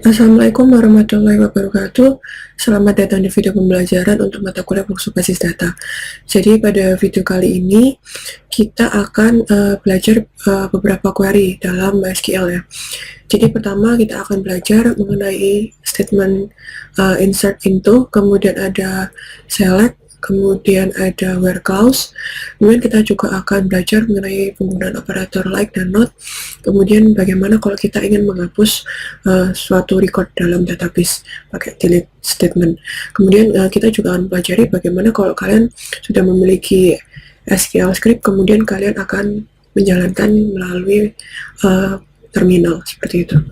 Assalamualaikum warahmatullahi wabarakatuh. Selamat datang di video pembelajaran untuk mata kuliah fungsi basis data. Jadi pada video kali ini kita akan belajar beberapa query dalam MySQL ya. Jadi pertama kita akan belajar mengenai statement insert into, kemudian ada select, kemudian ada where clause. Kemudian kita juga akan belajar mengenai penggunaan operator like dan not. Kemudian bagaimana kalau kita ingin menghapus suatu record dalam database pakai delete statement. Kemudian kita juga akan pelajari bagaimana kalau kalian sudah memiliki SQL script, kemudian kalian akan menjalankan melalui terminal seperti itu.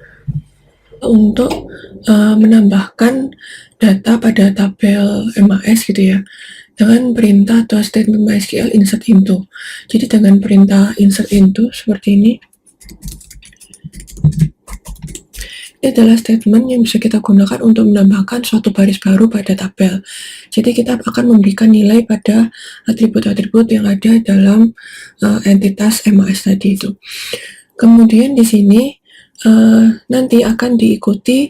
Untuk menambahkan data pada tabel MAS gitu ya, dengan perintah atau statement MySQL insert into. Jadi dengan perintah insert into seperti ini adalah statement yang bisa kita gunakan untuk menambahkan suatu baris baru pada tabel. Jadi kita akan memberikan nilai pada atribut-atribut yang ada dalam entitas MAS tadi itu. Kemudian di sini nanti akan diikuti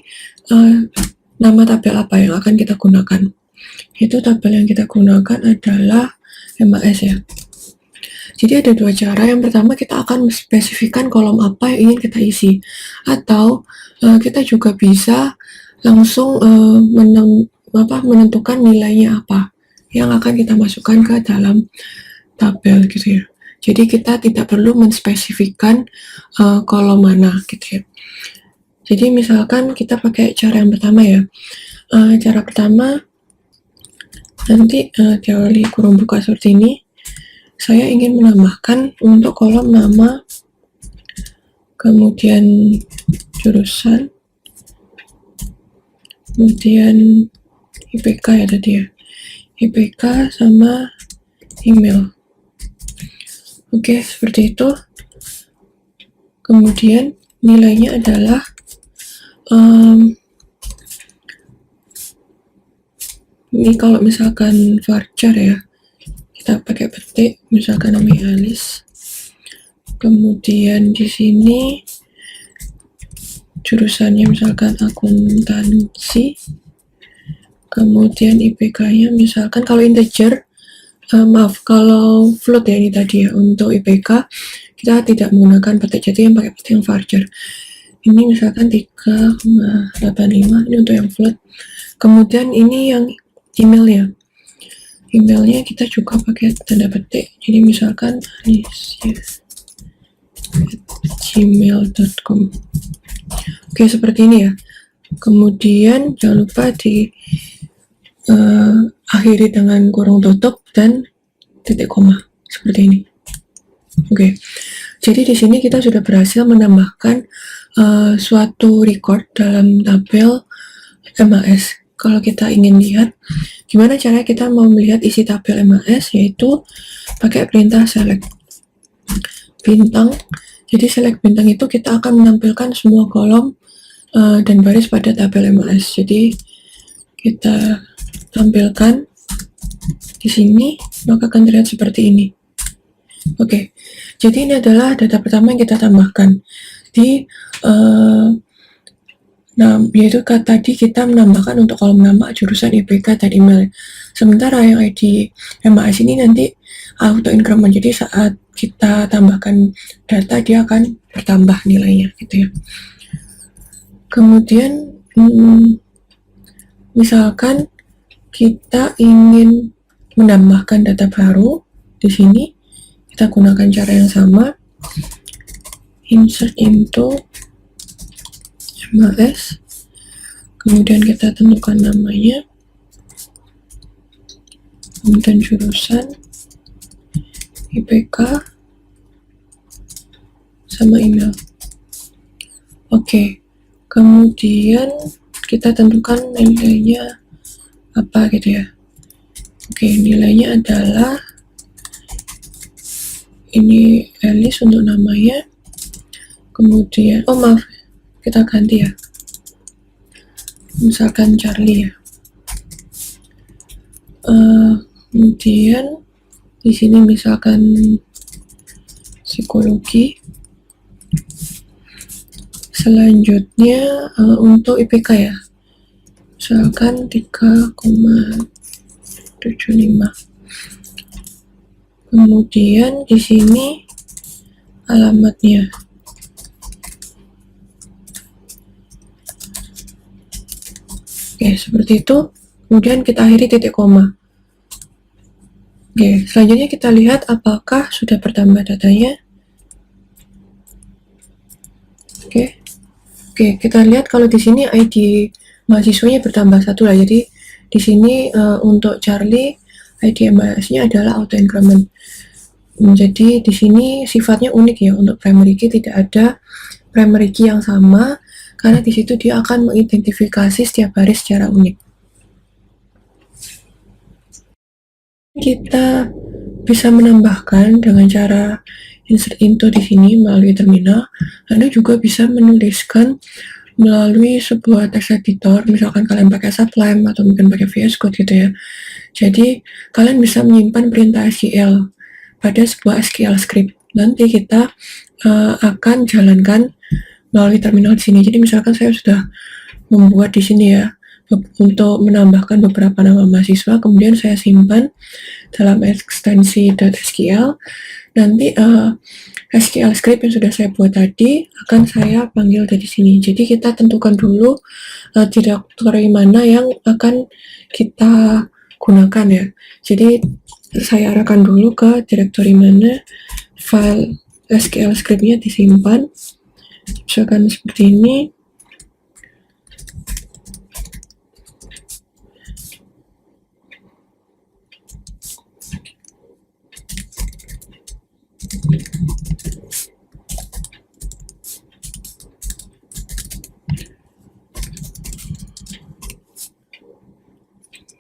nama tabel apa yang akan kita gunakan. Itu tabel yang kita gunakan adalah MAS ya. Jadi ada dua cara. Yang pertama kita akan spesifikkan kolom apa yang ingin kita isi, atau kita juga bisa langsung menentukan nilainya apa yang akan kita masukkan ke dalam tabel gitu ya. Jadi kita tidak perlu menspesifikkan kolom mana gitu ya. Jadi misalkan kita pakai cara yang pertama ya. Cara pertama nanti teori kurung buka seperti ini. Saya ingin menambahkan untuk kolom nama, kemudian jurusan, kemudian IPK ya tadi ya, IPK sama email. Oke, seperti itu. Kemudian nilainya adalah ini kalau misalkan varchar ya, kita pakai petik misalkan namanya Alice. Kemudian di sini jurusannya misalkan akuntansi. Kemudian IPK-nya misalkan kalau integer, kalau float ya ini tadi ya, untuk IPK kita tidak menggunakan petik, jadi yang pakai petik yang varchar. Ini misalkan 3,85, ini untuk yang float. Kemudian ini yang emailnya. Emailnya kita juga pakai tanda petik, jadi misalkan gmail.com. Oke, seperti ini ya. Kemudian jangan lupa di akhiri dengan kurung tutup dan titik koma seperti ini. Oke, jadi di sini kita sudah berhasil menambahkan suatu record dalam tabel MAS. Kalau kita ingin lihat gimana cara kita mau melihat isi tabel MAS, yaitu pakai perintah select bintang. Jadi select bintang itu kita akan menampilkan semua kolom dan baris pada tabel MAS. Jadi kita tampilkan di sini, maka akan terlihat seperti ini. Oke, jadi ini adalah data pertama yang kita tambahkan di yaitu tadi kita menambahkan untuk kolom nama, jurusan, IPK, dan email. Sementara yang ID MAS ini nanti auto increment, jadi saat kita tambahkan data dia akan bertambah nilainya gitu ya. Kemudian misalkan kita ingin menambahkan data baru, di sini kita gunakan cara yang sama, insert into MAS, kemudian kita tentukan namanya, kemudian jurusan, IPK, sama email. Oke, kemudian kita tentukan nilainya apa gitu ya. Oke, nilainya adalah ini Alice untuk namanya, kemudian maaf, kita ganti ya, misalkan Charlie ya. Kemudian di sini misalkan psikologi, Selanjutnya untuk IPK ya, misalkan 3,75. Kemudian di sini alamatnya. Oke, seperti itu. Kemudian kita akhiri titik koma. Oke, selanjutnya kita lihat apakah sudah bertambah datanya. Oke, kita lihat kalau di sini ID mahasiswanya bertambah satu lah. Jadi di sini untuk Charlie ID MAS-nya adalah auto increment. Jadi di sini sifatnya unik ya, untuk primary key tidak ada primary key yang sama, karena di situ dia akan mengidentifikasi setiap baris secara unik. Kita bisa menambahkan dengan cara insert into di sini melalui terminal. Anda juga bisa menuliskan melalui sebuah text editor, misalkan kalian pakai Sublime atau mungkin pakai VS Code gitu ya. Jadi kalian bisa menyimpan perintah SQL pada sebuah SQL script. Nanti kita akan jalankan melalui terminal di sini. Jadi misalkan saya sudah membuat di sini ya untuk menambahkan beberapa nama mahasiswa, kemudian saya simpan dalam ekstensi .sql. Nanti SQL script yang sudah saya buat tadi akan saya panggil dari sini. Jadi kita tentukan dulu direktori mana yang akan kita gunakan ya. Jadi saya arahkan dulu ke direktori mana file SQL scriptnya disimpan. Misalkan seperti ini.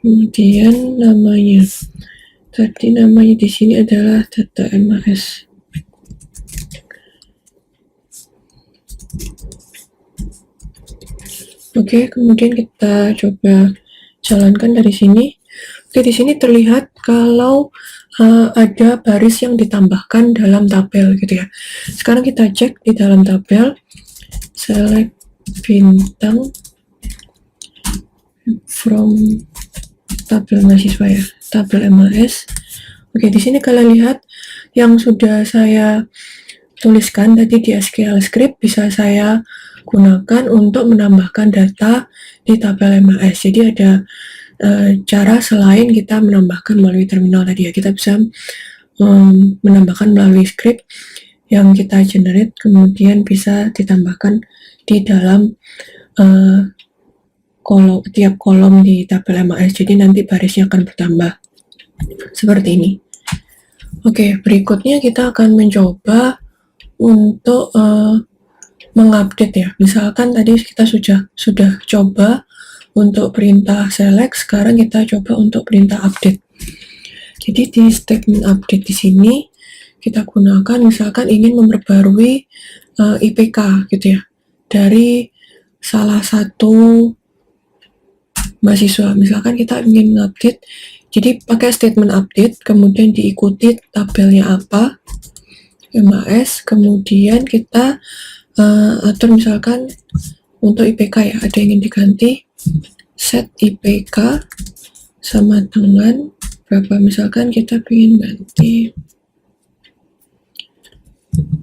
Kemudian namanya, tadi namanya di sini adalah data MAS. Oke, kemudian kita coba jalankan dari sini. Oke, di sini terlihat kalau ada baris yang ditambahkan dalam tabel gitu ya. Sekarang kita cek di dalam tabel, select bintang from tabel mahasiswa ya, tabel MAS. Oke, di sini kalian lihat yang sudah saya tuliskan tadi di SQL script bisa saya gunakan untuk menambahkan data di tabel MAS. Jadi ada cara selain kita menambahkan melalui terminal tadi ya, kita bisa menambahkan melalui script yang kita generate, kemudian bisa ditambahkan di dalam tiap kolom di tabel MAS. Jadi nanti barisnya akan bertambah seperti ini. Oke, berikutnya kita akan mencoba untuk mengupdate ya. Misalkan tadi kita sudah coba untuk perintah select, sekarang kita coba untuk perintah update. Jadi di statement update di sini kita gunakan misalkan ingin memperbarui IPK gitu ya dari salah satu mahasiswa. Misalkan kita ingin mengupdate, jadi pakai statement update, kemudian diikuti tabelnya apa, MAS, kemudian kita atur misalkan untuk IPK ya, ada yang ingin diganti, set IPK sama dengan berapa, misalkan kita ingin ganti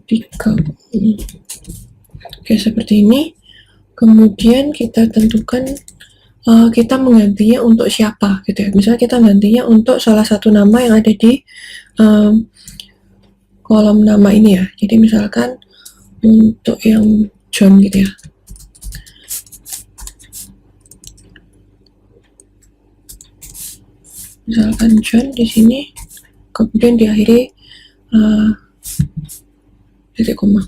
3. Oke, seperti ini. Kemudian kita tentukan kita menggantinya untuk siapa gitu ya. Misalnya kita gantinya untuk salah satu nama yang ada di kolom nama ini ya. Jadi misalkan untuk yang John gitu ya. Misalkan John di sini, kemudian diakhiri titik koma.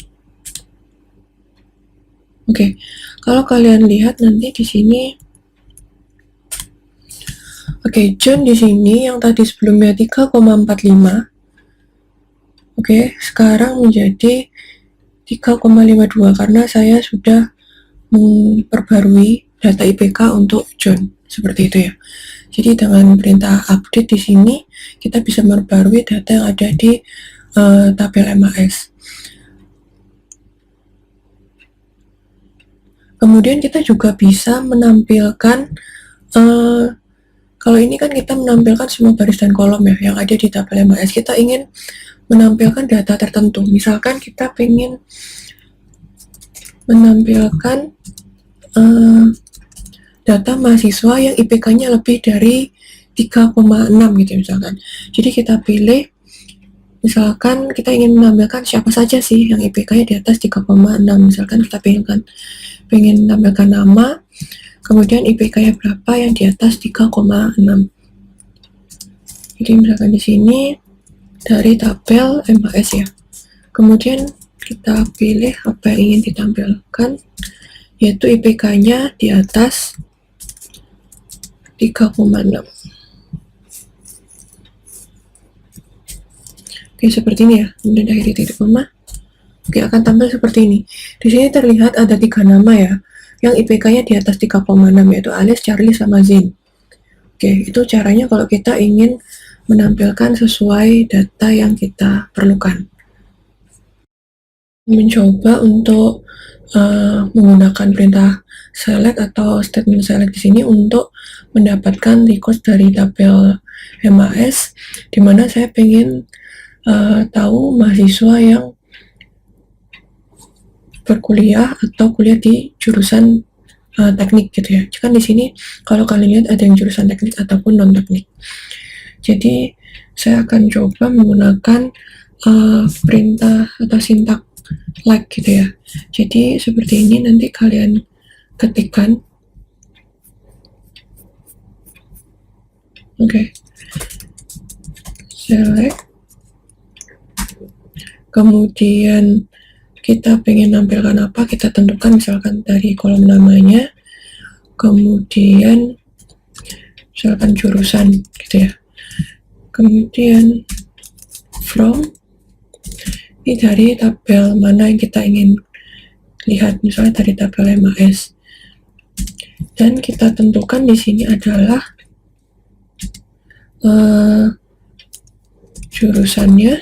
Oke, kalau kalian lihat nanti di sini, oke, John di sini yang tadi sebelumnya 3,45, oke, sekarang menjadi 3,52 karena saya sudah memperbarui data IPK untuk John, seperti itu ya. Jadi dengan perintah update di sini kita bisa memperbarui data yang ada di tabel MAS. Kemudian kita juga bisa menampilkan, kalau ini kan kita menampilkan semua baris dan kolom ya, yang ada di tabel MAS. Kita ingin menampilkan data tertentu. Misalkan kita ingin menampilkan data mahasiswa yang IPK-nya lebih dari 3,6 gitu misalkan. Jadi kita pilih, misalkan kita ingin menampilkan siapa saja sih yang IPK-nya di atas 3,6. Misalkan kita pengen menampilkan nama, kemudian IPK-nya berapa yang di atas 3,6. Jadi misalkan di sini dari tabel MAS ya. Kemudian kita pilih apa yang ingin ditampilkan, yaitu IPK-nya di atas 3,6. Oke, seperti ini ya. Kemudian akhiri titik koma. Oke, akan tampil seperti ini. Di sini terlihat ada 3 nama ya, yang IPK-nya di atas 3,6, yaitu Alice, Charlie, sama Zain. Oke, itu caranya kalau kita ingin menampilkan sesuai data yang kita perlukan. Mencoba untuk menggunakan perintah select atau statement select di sini untuk mendapatkan record dari tabel MAS, di mana saya pengen tahu mahasiswa yang berkuliah atau kuliah di jurusan teknik gitu ya. Kan di sini kalau kalian lihat ada yang jurusan teknik ataupun non teknik. Jadi saya akan coba menggunakan perintah atau sintak like gitu ya. Jadi seperti ini nanti kalian ketikkan. Oke. Select. Kemudian kita pengen nampilkan apa, kita tentukan misalkan dari kolom namanya, kemudian misalkan jurusan gitu ya, kemudian from, ini dari tabel mana yang kita ingin lihat, misalnya dari tabel MAS, dan kita tentukan di sini adalah jurusannya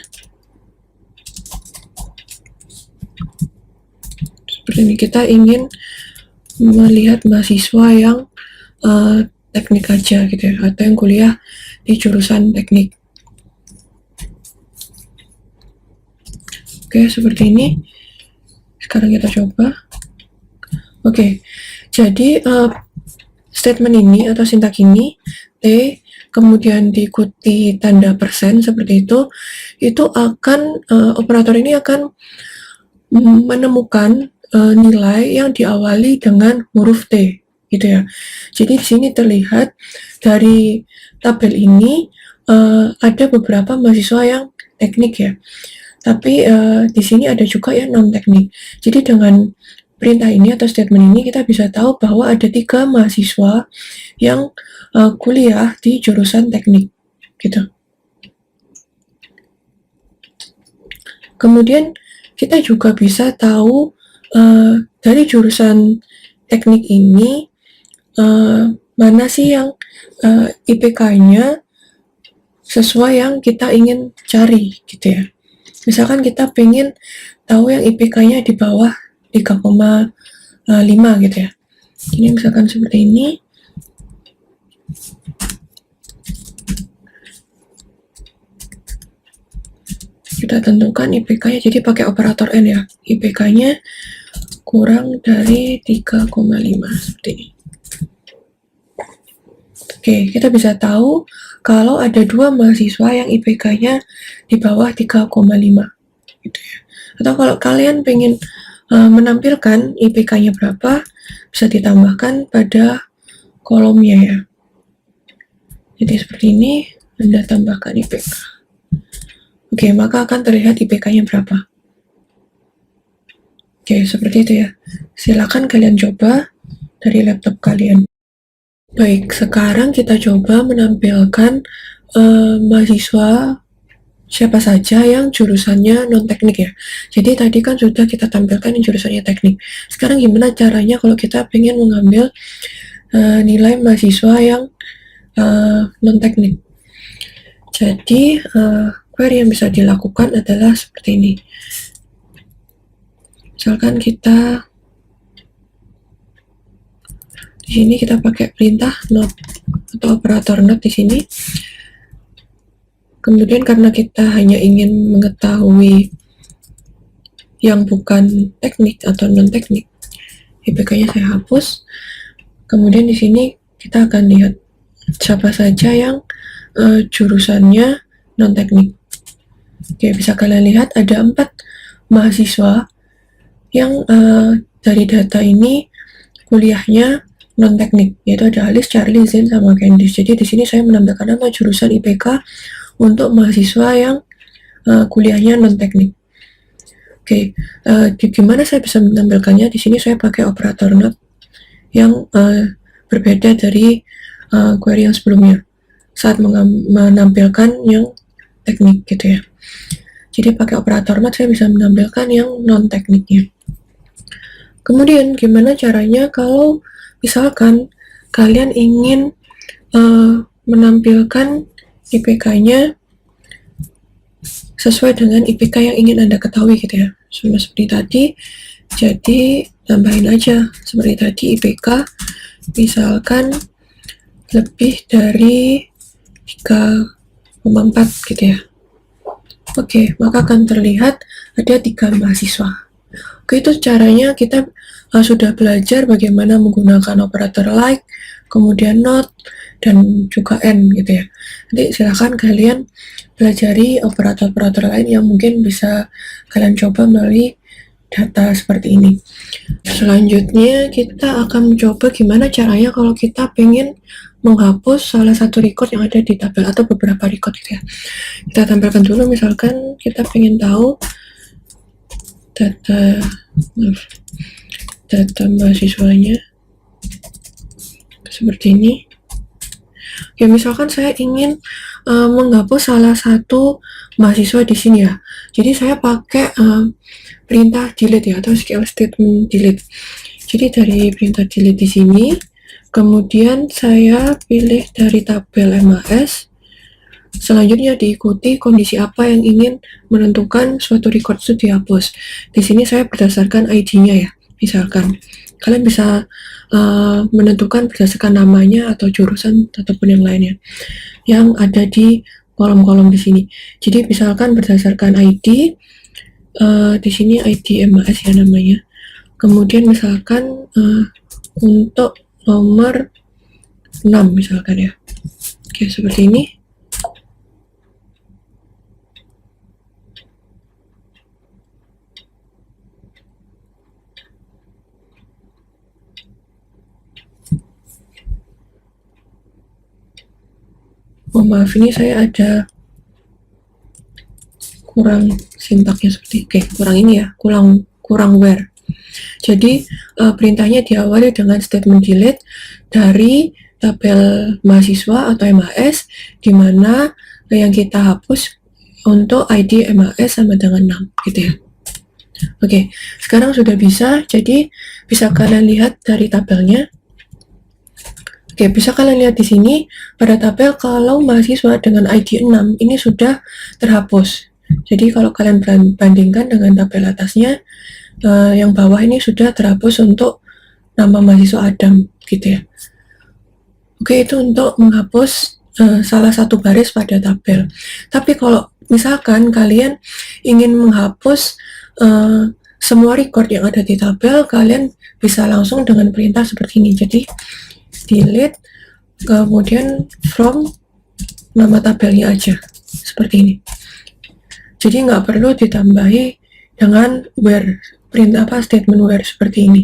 seperti ini. Kita ingin melihat mahasiswa yang teknik aja gitu ya, atau yang kuliah di jurusan teknik. Oke, seperti ini. Sekarang kita coba. Oke, jadi statement ini atau sintak ini T kemudian diikuti tanda persen seperti itu akan operator ini akan menemukan nilai yang diawali dengan huruf T gitu ya. Jadi di sini terlihat dari tabel ini ada beberapa mahasiswa yang teknik ya. Tapi di sini ada juga yang non teknik. Jadi dengan perintah ini atau statement ini kita bisa tahu bahwa ada 3 mahasiswa yang kuliah di jurusan teknik gitu. Kemudian kita juga bisa tahu dari jurusan teknik ini mana sih yang IPK-nya sesuai yang kita ingin cari gitu ya. Misalkan kita pengen tahu yang IPK-nya di bawah 3,5 gitu ya. Ini misalkan seperti ini. Kita tentukan IPK-nya, jadi pakai operator N ya. IPK-nya kurang dari 3,5 seperti ini. Oke, kita bisa tahu kalau ada 2 mahasiswa yang IPK-nya di bawah 3,5 gitu ya. Atau kalau kalian pengen menampilkan IPK-nya berapa, bisa ditambahkan pada kolomnya ya. Jadi seperti ini, Anda tambahkan IPK. Oke, maka akan terlihat IPK-nya berapa. Oke, seperti itu ya. Silakan kalian coba dari laptop kalian. Baik, sekarang kita coba menampilkan mahasiswa siapa saja yang jurusannya non-teknik ya. Jadi tadi kan sudah kita tampilkan yang jurusannya teknik. Sekarang gimana caranya kalau kita pengen mengambil nilai mahasiswa yang non-teknik. Jadi query yang bisa dilakukan adalah seperti ini. Misalkan kita Di sini kita pakai perintah not atau operator not di sini. Kemudian karena kita hanya ingin mengetahui yang bukan teknik atau non teknik, IPK-nya saya hapus. Kemudian di sini kita akan lihat siapa saja yang jurusannya non teknik. Oke, bisa kalian lihat ada 4 mahasiswa yang dari data ini kuliahnya non teknik, yaitu ada Alice, Charlie, Zen, sama Candice. Jadi di sini saya menambahkan nama jurusan IPK untuk mahasiswa yang kuliahnya non teknik. Oke, gimana saya bisa menampilkannya? Di sini saya pakai operator not yang berbeda dari query yang sebelumnya saat menampilkan yang teknik gitu ya. Jadi pakai operator not saya bisa menampilkan yang non tekniknya. Kemudian gimana caranya kalau misalkan kalian ingin menampilkan IPK-nya sesuai dengan IPK yang ingin Anda ketahui gitu ya. Sama seperti tadi, jadi tambahin aja seperti tadi IPK misalkan lebih dari 3,4 gitu ya. Oke, maka akan terlihat ada 3 mahasiswa. Oke, itu caranya kita sudah belajar bagaimana menggunakan operator like, kemudian not, dan juga and gitu ya. Nanti silahkan kalian pelajari operator-operator lain yang mungkin bisa kalian coba melalui data seperti ini. Selanjutnya kita akan mencoba gimana caranya kalau kita pengen menghapus salah satu record yang ada di tabel atau beberapa record gitu ya. Kita tampilkan dulu, misalkan kita pengen tahu data mahasiswanya seperti ini. Ya, misalkan saya ingin menghapus salah satu mahasiswa di sini ya. Jadi saya pakai perintah delete ya, atau SQL statement delete. Jadi dari perintah delete di sini, kemudian saya pilih dari tabel MAS. Selanjutnya diikuti kondisi apa yang ingin menentukan suatu record itu dihapus. Di sini saya berdasarkan ID-nya ya. Misalkan kalian bisa menentukan berdasarkan namanya atau jurusan ataupun yang lainnya yang ada di kolom-kolom di sini. Jadi misalkan berdasarkan ID, di sini ID MAS ya namanya. Kemudian misalkan untuk nomor 6 misalkan ya. Oke, seperti ini. Oh maaf, ini saya ada kurang sintaknya seperti kurang ini ya, kurang where. Jadi perintahnya diawali dengan statement delete dari tabel mahasiswa atau MAS, di mana yang kita hapus untuk ID MAS sama dengan 6 gitu ya. Oke, sekarang sudah bisa, jadi bisa kalian lihat dari tabelnya. Oke, bisa kalian lihat di sini pada tabel kalau mahasiswa dengan ID 6 ini sudah terhapus. Jadi kalau kalian bandingkan dengan tabel atasnya, yang bawah ini sudah terhapus untuk nama mahasiswa Adam gitu ya. Oke, itu untuk menghapus salah satu baris pada tabel. Tapi kalau misalkan kalian ingin menghapus semua record yang ada di tabel, kalian bisa langsung dengan perintah seperti ini. Jadi delete, kemudian from nama tabelnya aja seperti ini. Jadi nggak perlu ditambahi dengan where, perintah statement where seperti ini.